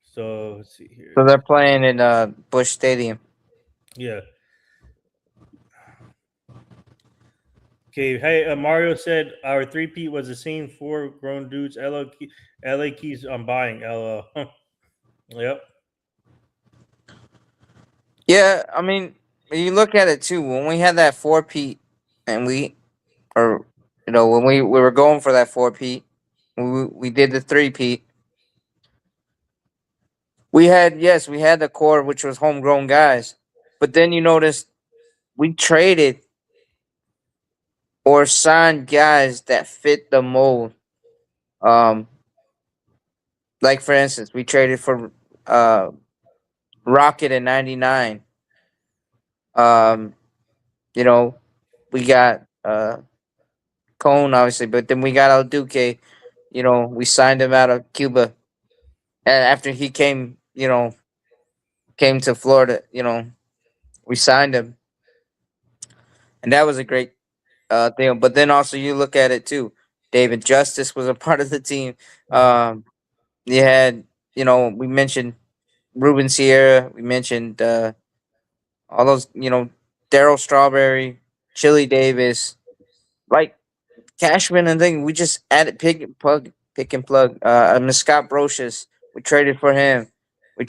Speaker 6: So let's see here.
Speaker 7: So they're playing in Busch Stadium.
Speaker 6: Yeah. Okay. Hey, Mario said our 3P was the same 4 grown dudes. LA keys I'm buying. LO. Yep.
Speaker 7: Yeah, I mean, when you look at it too, when we had that 4P, and when we were going for that 4P, we did the 3P. We had the core, which was homegrown guys, but then you notice we traded or signed guys that fit the mold. Um, like for instance, we traded for Rocket in '99. Um, you know, we got Cone obviously, but then we got El Duque. We signed him out of Cuba, and after he came to Florida. We signed him, and that was a great thing. But then also you look at it too. David Justice was a part of the team. You had, we mentioned Ruben Sierra. We mentioned all those, Daryl Strawberry, Chili Davis, like Cashman and thing. We just added pick and plug. Scott Brocious. We traded for him. I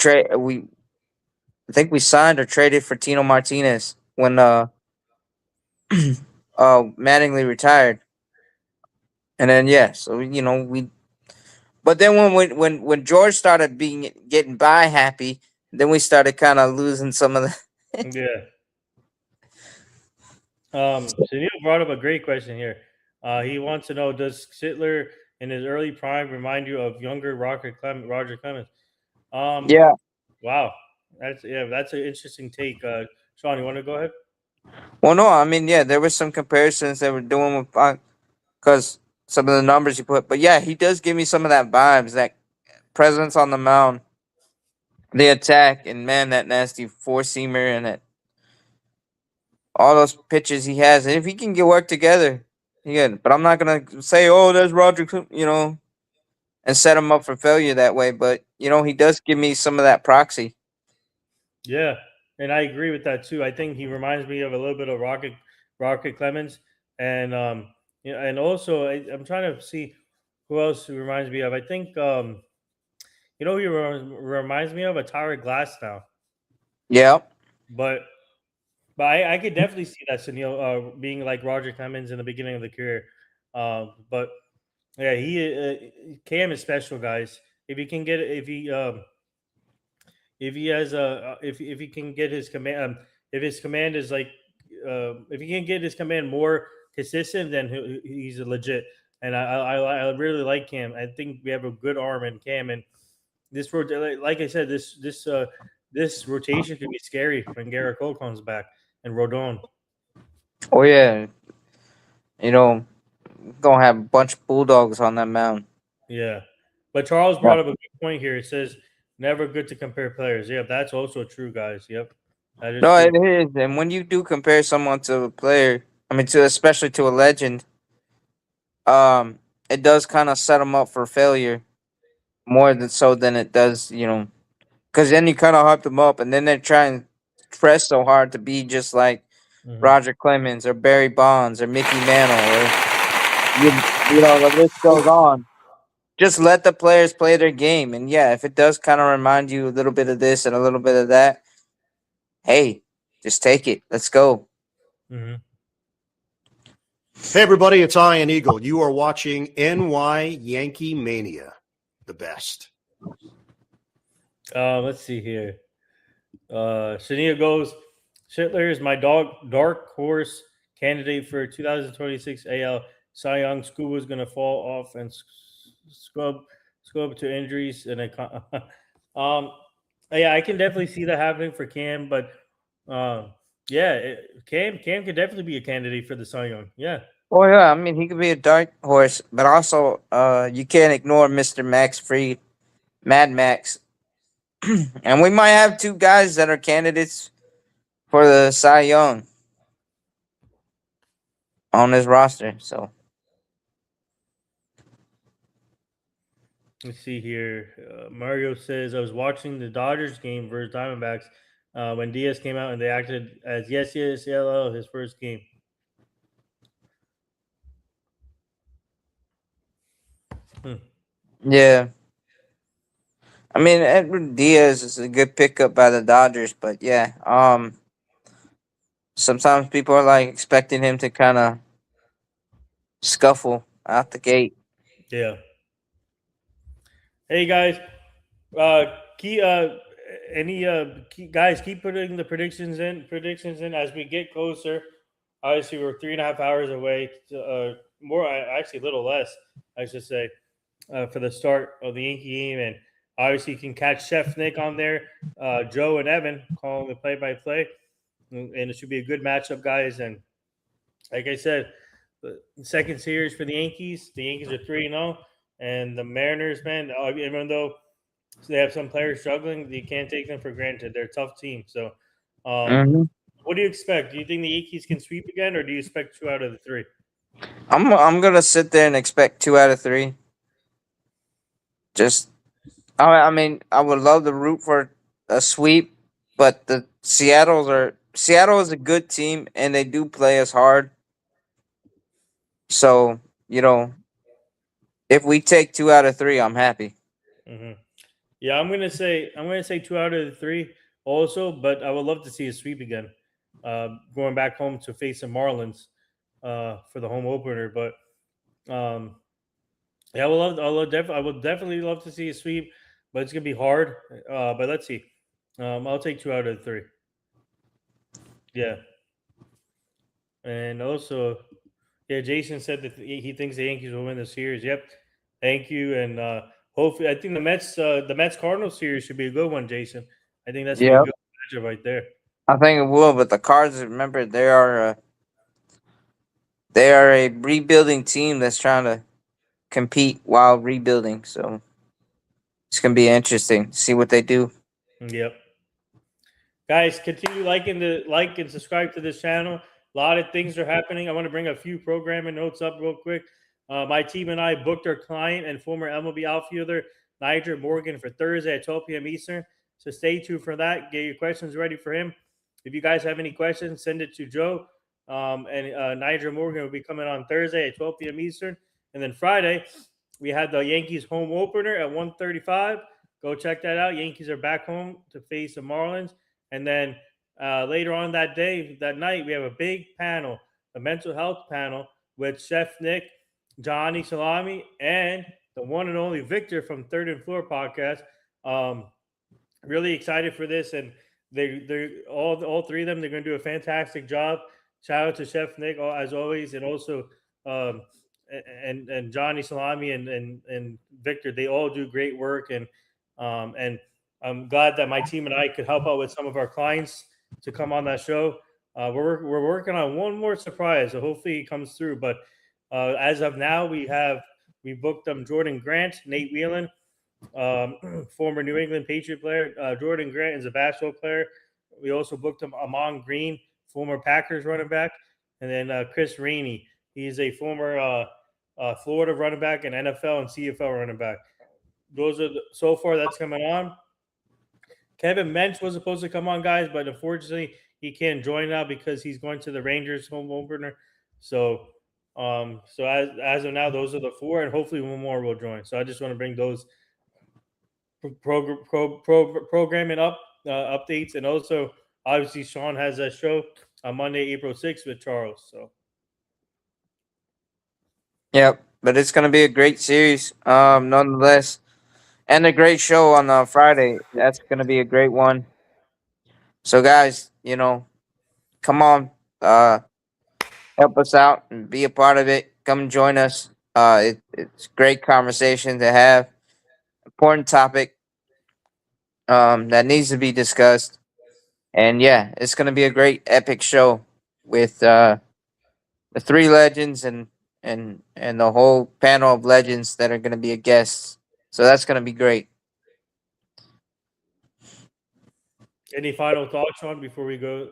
Speaker 7: think we signed or traded for Tino Martinez when Mattingly retired. And then yeah, so we. But then when George started getting by happy, then we started kind of losing some of the.
Speaker 6: Yeah. Sunil brought up a great question here. He wants to know: does Sittler in his early prime remind you of younger Roger Clemens? Um,
Speaker 7: Yeah.
Speaker 6: wow, that's an interesting take. Sean, you want to go ahead?
Speaker 7: Well, no, I mean, yeah, there were some comparisons they were doing with because some of the numbers he put, but yeah, he does give me some of that vibes, that presence on the mound, the attack, and man, that nasty four seamer and that all those pitches he has, and if he can get work together, he good. But I'm not gonna say, oh, there's and set him up for failure that way. But he does give me some of that proxy.
Speaker 6: Yeah, and I agree with that too. I think he reminds me of a little bit of Rocket Clemens, and and also I'm trying to see who else he reminds me of. I think who he reminds me of a Tyra Glass now,
Speaker 7: Yeah.
Speaker 6: but I could definitely see that Sunil being like Roger Clemens in the beginning of the career. But yeah, Cam is special, guys. If he can get if he has if he can get his command if his command is like if he can get his command more consistent, then he's a legit. And I really like Cam. I think we have a good arm in Cam, and this like I said, this rotation could be scary when Garrett Cole comes back and Rodon.
Speaker 7: Oh yeah. Gonna have a bunch of bulldogs on that mound.
Speaker 6: Yeah, but Charles brought up a good point here. It says never good to compare players. Yeah, that's also true, guys. Yep, that is
Speaker 7: No,
Speaker 6: true.
Speaker 7: it is. And when you do compare someone to a player, I mean, especially to a legend, it does kind of set them up for failure more than it does, because then you kind of hype them up, and then they try and press so hard to be just like
Speaker 6: Hmm.
Speaker 7: Roger Clemens or Barry Bonds or Mickey Mantle, or the list goes on. Just let the players play their game, and yeah, if it does kind of remind you a little bit of this and a little bit of that, hey, just take it. Let's go.
Speaker 6: Hmm.
Speaker 5: Hey, everybody, it's Ian Eagle. You are watching NY Yankee Mania, the best.
Speaker 6: Let's see here. Shania goes. Schittler is my dark horse candidate for 2026 AL Cy Young. Scuba's going to fall off and scrub to injuries and um. Yeah, I can definitely see that happening for Cam, but yeah, Cam could definitely be a candidate for the Cy Young. Yeah.
Speaker 7: Oh yeah, I mean he could be a dark horse, but also you can't ignore Mr. Max Fried, Mad Max, and we might have two guys that are candidates for the Cy Young on this roster. So
Speaker 6: Let's see here. Mario says, I was watching the Dodgers game versus Diamondbacks when Diaz came out and they acted as yes, hello, his first game.
Speaker 7: yeah, I mean Edward Diaz is a good pickup by the Dodgers, but yeah, sometimes people are like expecting him to kind of scuffle out the gate.
Speaker 6: Yeah. Hey guys, key any guys keep putting the predictions in as we get closer. Obviously, we're 3.5 hours away. More actually a little less, I should say, for the start of the Yankee game, and obviously you can catch Chef Nick on there, Joe and Evan calling the play-by-play, and it should be a good matchup, guys. And like I said, the second series for the Yankees are 3-0, and the Mariners, man, even though they have some players struggling, you can't take them for granted. They're a tough team. So,
Speaker 7: hmm
Speaker 6: what do you expect? Do you think the Yankees can sweep again, or do you expect 2 out of the 3?
Speaker 7: I'm gonna sit there and expect 2 out of 3. Just I mean I would love to root for a sweep, but the Seattle is a good team and they do play us hard. So if we take 2 out of 3, I'm happy.
Speaker 6: Mm-hmm. Yeah, I'm gonna say 2 out of the 3 also, but I would love to see a sweep again. Going back home to face the Marlins for the home opener, but Yeah, I would definitely love to see a sweep, but it's gonna be hard. But let's see. I'll take 2 out of 3. Yeah, and also, yeah, Jason said that he thinks the Yankees will win the series. Yep, thank you, and hopefully, I think the Mets Cardinals series should be a good one, Jason. I think that's be a
Speaker 7: Yep.
Speaker 6: good matchup right there.
Speaker 7: I think it will, but the Cards, remember, they are a rebuilding team that's trying to compete while rebuilding. So it's gonna be interesting to see what they do.
Speaker 6: Yep. Guys, continue like and subscribe to this channel. A lot of things are happening. I want to bring a few programming notes up real quick. My team and I booked our client and former MLB outfielder Nigel Morgan for Thursday at 12 p.m. Eastern. So stay tuned for that. Get your questions ready for him. If you guys have any questions, send it to Joe. And Nigel Morgan will be coming on Thursday at 12 p.m. Eastern. And then Friday, we had the Yankees home opener at 1:35. Go check that out. Yankees are back home to face the Marlins. And then later on that night, we have a big panel, a mental health panel with Chef Nick, Johnny Salami, and the one and only Victor from Third and Floor podcast. Really excited for this, and they're all three of them. They're going to do a fantastic job. Shout out to Chef Nick as always, and also and Johnny Salami and Victor. They all do great work, and I'm glad that my team and I could help out with some of our clients to come on that show. We're working on one more surprise, so hopefully it comes through. But as of now, we booked Jordan Grant, Nate Whelan, former New England Patriot player. Jordan Grant is a basketball player. We also booked him Amon Green, former Packers running back, and then Chris Rainey. He's a former Florida running back and NFL and CFL running back. Those are so far that's coming on. Kevin Mensch was supposed to come on, guys, but unfortunately he can't join now because he's going to the Rangers home opener. So, so as of now, those are the 4, and hopefully one more will join. So I just want to bring those programming updates, and also obviously Sean has a show on Monday, April 6th with Charles. So.
Speaker 7: Yep, but it's gonna be a great series, nonetheless, and a great show on Friday. That's gonna be a great one. So, guys, come on, help us out and be a part of it. Come join us. It's great conversation to have. Important topic that needs to be discussed. And yeah, it's gonna be a great epic show with the 3 legends and the whole panel of legends that are gonna be a guest. So that's gonna be great.
Speaker 6: Any final thoughts, Sean, before we go?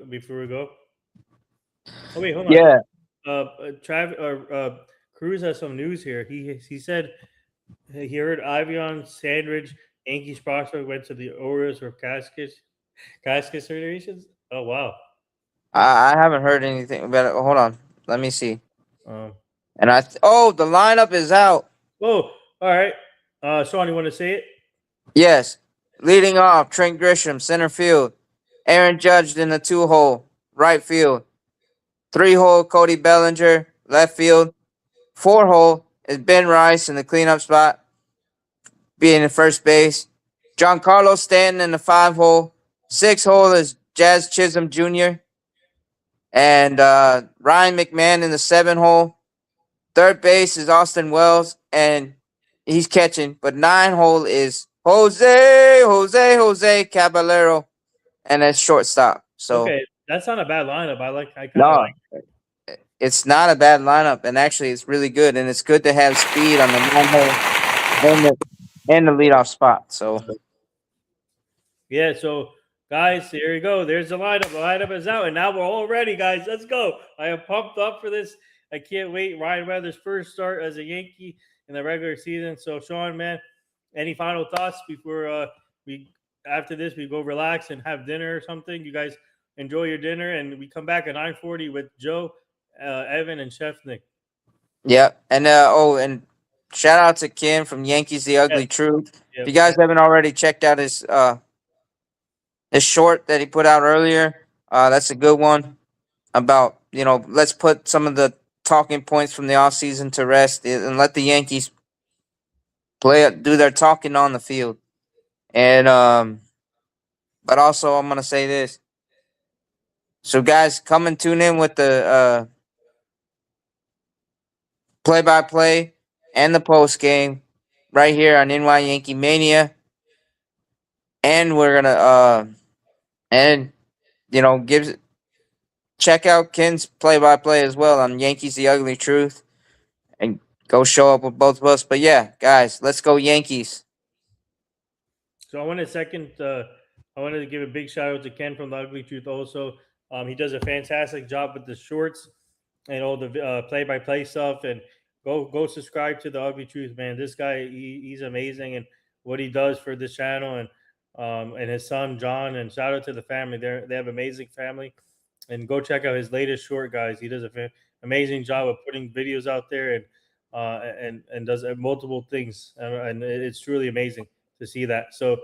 Speaker 6: Oh wait, hold on.
Speaker 7: Yeah.
Speaker 6: Cruz has some news here. He said he heard Ivion Sandridge, Yankees prospect, went to the Orioles for casket considerations. Oh wow.
Speaker 7: I haven't heard anything about it. Hold on. Let me see.
Speaker 6: Um,
Speaker 7: And the lineup is out.
Speaker 6: oh, all right. Sean, you want to say it?
Speaker 7: Yes. Leading off, Trent Grisham, center field. Aaron Judge in the 2-hole, right field. 3-hole, Cody Bellinger, left field. 4-hole is Ben Rice in the cleanup spot, being in first base. Giancarlo Stanton in the 5-hole. 6-hole is Jazz Chisholm Jr. And Ryan McMahon in the 7-hole. Third base is Austin Wells, and he's catching. But 9-hole is Jose Caballero, and that's shortstop. So
Speaker 6: Okay, that's not a bad lineup. I kind of
Speaker 7: no,
Speaker 6: like.
Speaker 7: it's not a bad lineup, and actually it's really good. And it's good to have speed on the 9-hole and the leadoff spot. So
Speaker 6: Yeah, so guys, here you go. There's the lineup. The lineup is out, and now we're all ready, guys. Let's go. I am pumped up for this. I can't wait. Ryan Weather's first start as a Yankee in the regular season. So, Sean, man, any final thoughts before we after this we go relax and have dinner or something? You guys enjoy your dinner, and we come back at 9:40 with Joe, Evan, and Chef Nick.
Speaker 7: yeah, and and shout out to Ken from Yankees The Ugly Truth.
Speaker 6: Yep.
Speaker 7: If you guys haven't already checked out his short that he put out earlier, that's a good one about, let's put some of the talking points from the offseason to rest and let the Yankees do their talking on the field. And but also I'm gonna say this. So guys, come and tune in with the play-by-play and the post game right here on NY Yankee Mania. And we're gonna and check out Ken's play-by-play as well on Yankees The Ugly Truth, and go show up with both of us. But yeah, guys, let's go Yankees.
Speaker 6: So I wanted to give a big shout out to Ken from The Ugly Truth also. He does a fantastic job with the shorts and all the play-by-play stuff. And go subscribe to The Ugly Truth, man. This guy, he's amazing, and what he does for this channel, and his son John. And shout out to the family. They have amazing family. And go check out his latest short, guys. He does an amazing job of putting videos out there, and does multiple things, and it's truly amazing to see that. So,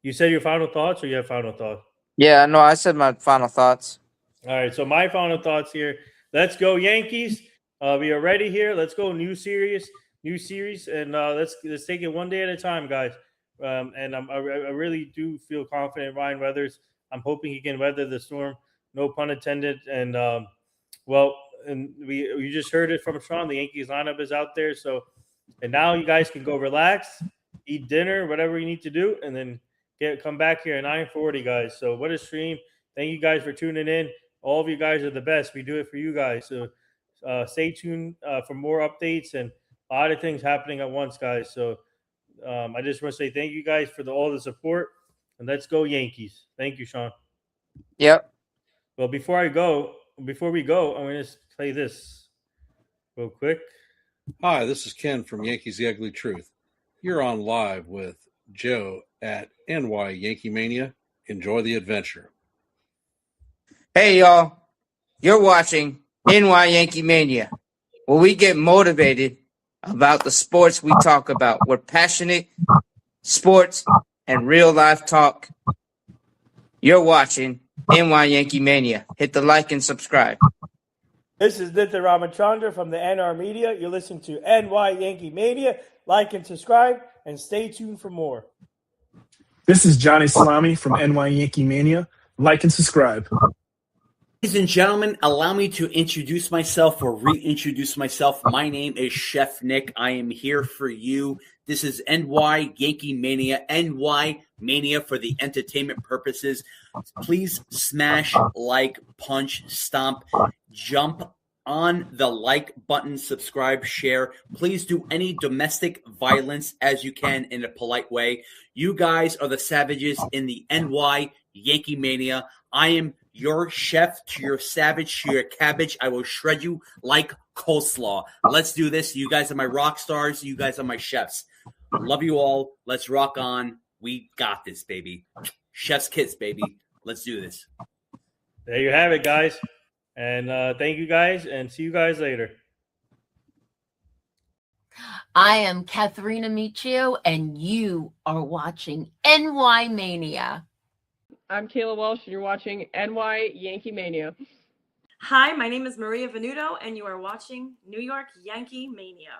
Speaker 6: you said your final thoughts, or you have final thoughts?
Speaker 7: Yeah, no, I said my final thoughts.
Speaker 6: All right. So my final thoughts here. Let's go Yankees. We are ready here. Let's go new series, and let's take it one day at a time, guys. And I really do feel confident in Ryan Weathers. I'm hoping he can weather the storm. No pun intended. And and we just heard it from Sean. The Yankees lineup is out there. So, and now you guys can go relax, eat dinner, whatever you need to do, and then come back here at 9:40, guys. So what a stream. Thank you guys for tuning in. All of you guys are the best. We do it for you guys. So stay tuned for more updates and a lot of things happening at once, guys. So I just want to say thank you guys for all the support, and let's go Yankees. Thank you, Sean.
Speaker 7: Yep.
Speaker 6: Well, before we go, I'm going to play this real quick.
Speaker 8: Hi, this is Ken from Yankees The Ugly Truth. You're on live with Joe at NY Yankee Mania. Enjoy the adventure.
Speaker 7: Hey, y'all. You're watching NY Yankee Mania, where we get motivated about the sports we talk about. We're passionate sports and real life talk. You're watching NY Yankee Mania. Hit the like and subscribe.
Speaker 6: This is NITHIN Ramachandra from the NR Media. You're listening to NY Yankee Mania. Like and subscribe, and stay tuned for more.
Speaker 9: This is Johnny Salami from NY Yankee Mania. Like and subscribe.
Speaker 10: Ladies and gentlemen, allow me to introduce myself or reintroduce myself. My name is Chef Nick. I am here for you. This is NY Yankee Mania. NY Mania for the entertainment purposes. Please smash, like, punch, stomp, jump on the like button, subscribe, share. Please do any domestic violence as you can in a polite way. You guys are the savages in the NY Yankee Mania. I am your chef to your savage to your cabbage. I will shred you like coleslaw. Let's do this. You guys are my rock stars. You guys are my chefs. Love you all. Let's rock on. We got this, baby. Chef's kiss, baby. Let's do this.
Speaker 6: There you have it, guys. And thank you guys, and see you guys later.
Speaker 1: I am Katharina Michio, and you are watching NY Mania.
Speaker 2: I'm Kayla Welsh, and you're watching NY Yankee Mania.
Speaker 3: Hi, my name is Maria Venuto, and you are watching New York Yankee Mania.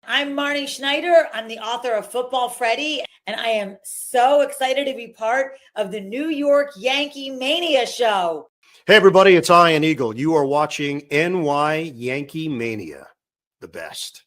Speaker 4: I'm Marnie Schneider. I'm the author of Football Freddy, and I am so excited to be part of the New York Yankee Mania show.
Speaker 5: Hey, everybody, it's Ian Eagle. You are watching NY Yankee Mania, the best.